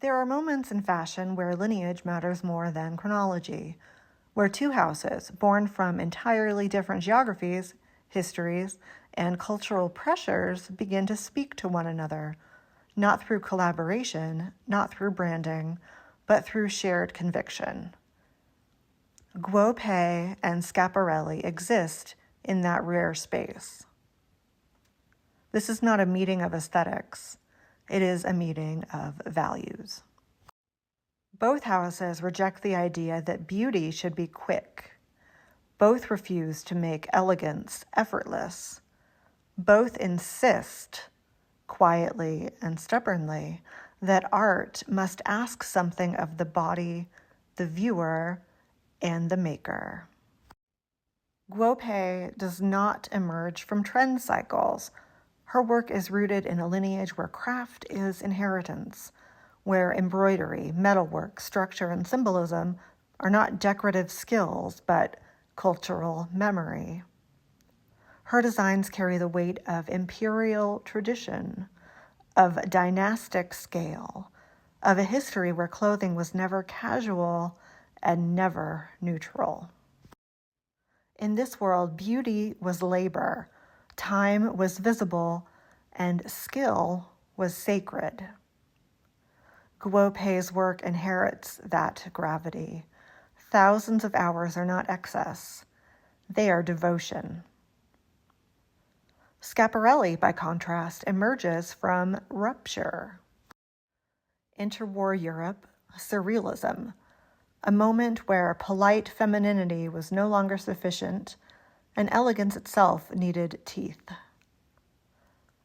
There are moments in fashion where lineage matters more than chronology, where two houses, born from entirely different geographies, histories, and cultural pressures, begin to speak to one another, not through collaboration, not through branding, but through shared conviction. Guo Pei and Schiaparelli exist in that rare space. This is not a meeting of aesthetics. It is a meeting of values. Both houses reject the idea that beauty should be quick. Both refuse to make elegance effortless. Both insist, quietly and stubbornly, that art must ask something of the body, the viewer, and the maker. Guo Pei does not emerge from trend cycles. Her work is rooted in a lineage where craft is inheritance, where embroidery, metalwork, structure, and symbolism are not decorative skills, but cultural memory. Her designs carry the weight of imperial tradition, of dynastic scale, of a history where clothing was never casual and never neutral. In this world, beauty was labor, time was visible, and skill was sacred. Guo Pei's work inherits that gravity. Thousands of hours are not excess. They are devotion. Schiaparelli, by contrast, emerges from rupture. Interwar Europe, surrealism, a moment where polite femininity was no longer sufficient and elegance itself needed teeth.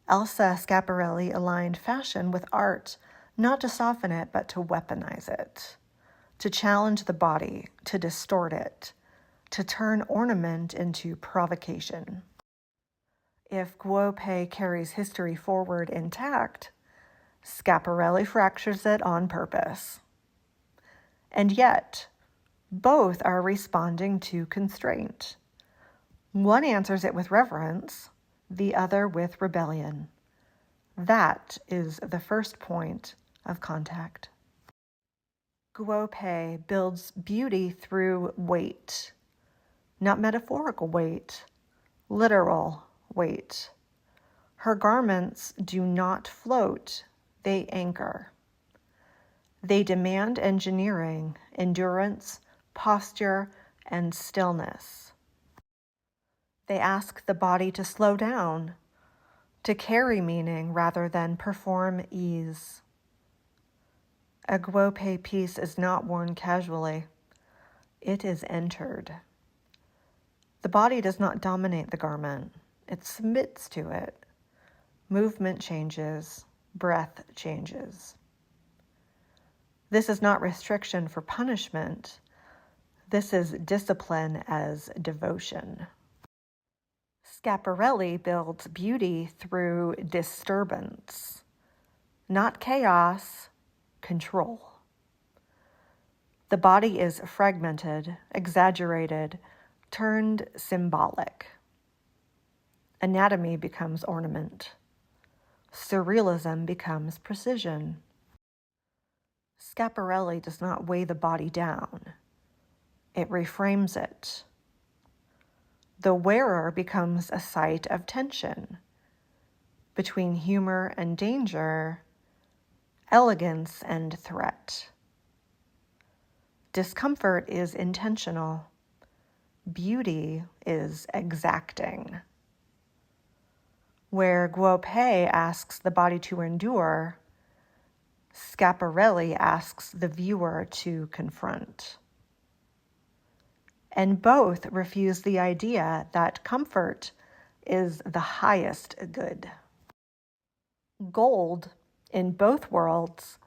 Elsa Schiaparelli aligned fashion with art, not to soften it, but to weaponize it, to challenge the body, to distort it, to turn ornament into provocation. If Guo Pei carries history forward intact, Schiaparelli fractures it on purpose. And yet, both are responding to constraint. One answers it with reverence, the other with rebellion. That is the first point of contact. Guo Pei builds beauty through weight, not metaphorical weight, literal weight. Her garments do not float, they anchor. They demand engineering, endurance, posture, and stillness. They ask the body to slow down, to carry meaning rather than perform ease. A Guo Pei piece is not worn casually. It is entered. The body does not dominate the garment. It submits to it. Movement changes. Breath changes. This is not restriction for punishment. This is discipline as devotion. Schiaparelli builds beauty through disturbance, not chaos, control. The body is fragmented, exaggerated, turned symbolic. Anatomy becomes ornament. Surrealism becomes precision. Schiaparelli does not weigh the body down. It reframes it. The wearer becomes a site of tension between humor and danger, elegance and threat. Discomfort is intentional. Beauty is exacting. Where Guo Pei asks the body to endure, Schiaparelli asks the viewer to confront. And both refuse the idea that comfort is the highest good. Gold, in both worlds,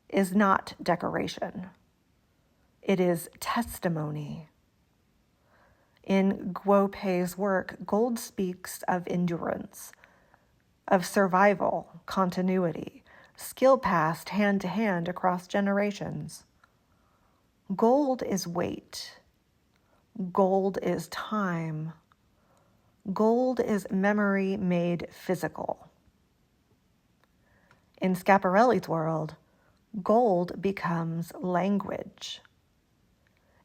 is not decoration. It is testimony. In Guo Pei's work, gold speaks of endurance, of survival, continuity, skill passed hand to hand across generations. Gold is weight. Gold is time. Gold is memory made physical. In Schiaparelli's world, Gold becomes language.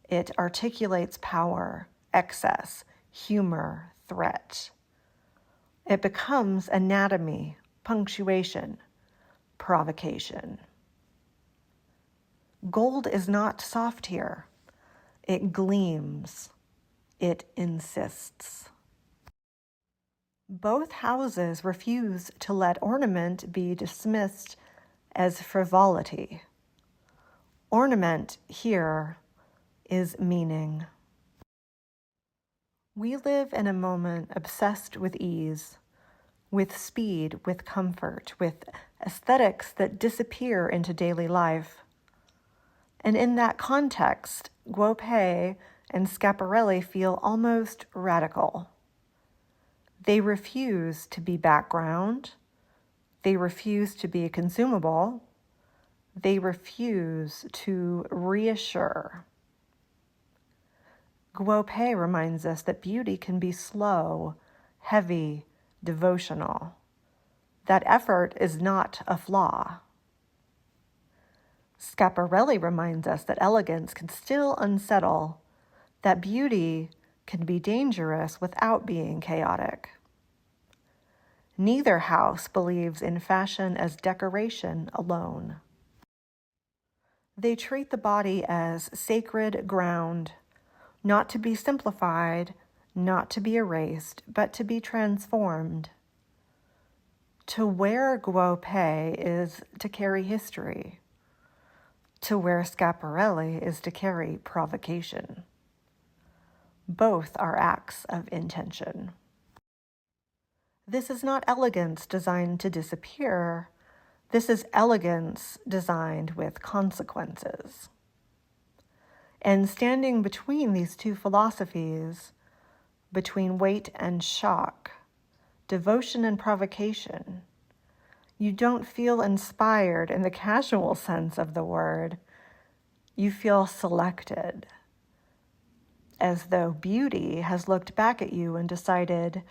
It articulates power, excess, humor, threat. It becomes anatomy, punctuation, provocation. Gold is not soft here. It gleams. It insists. Both houses refuse to let ornament be dismissed as frivolity. Ornament here is meaning. We live in a moment obsessed with ease, with speed, with comfort, with aesthetics that disappear into daily life. And in that context, Guo Pei and Schiaparelli feel almost radical. They refuse to be background. They refuse to be consumable. They refuse to reassure. Guo Pei reminds us that beauty can be slow, heavy, devotional. That effort is not a flaw. Schiaparelli reminds us that elegance can still unsettle, that beauty can be dangerous without being chaotic. Neither house believes in fashion as decoration alone. They treat the body as sacred ground, not to be simplified, not to be erased, but to be transformed. To wear Guo Pei is to carry history. To wear Schiaparelli is to carry provocation. Both are acts of intention. This is not elegance designed to disappear. This is elegance designed with consequences. And standing between these two philosophies, between weight and shock, devotion and provocation, you don't feel inspired in the casual sense of the word. You feel selected, as though beauty has looked back at you and decided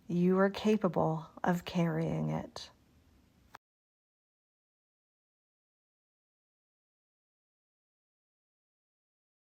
you are capable of carrying it.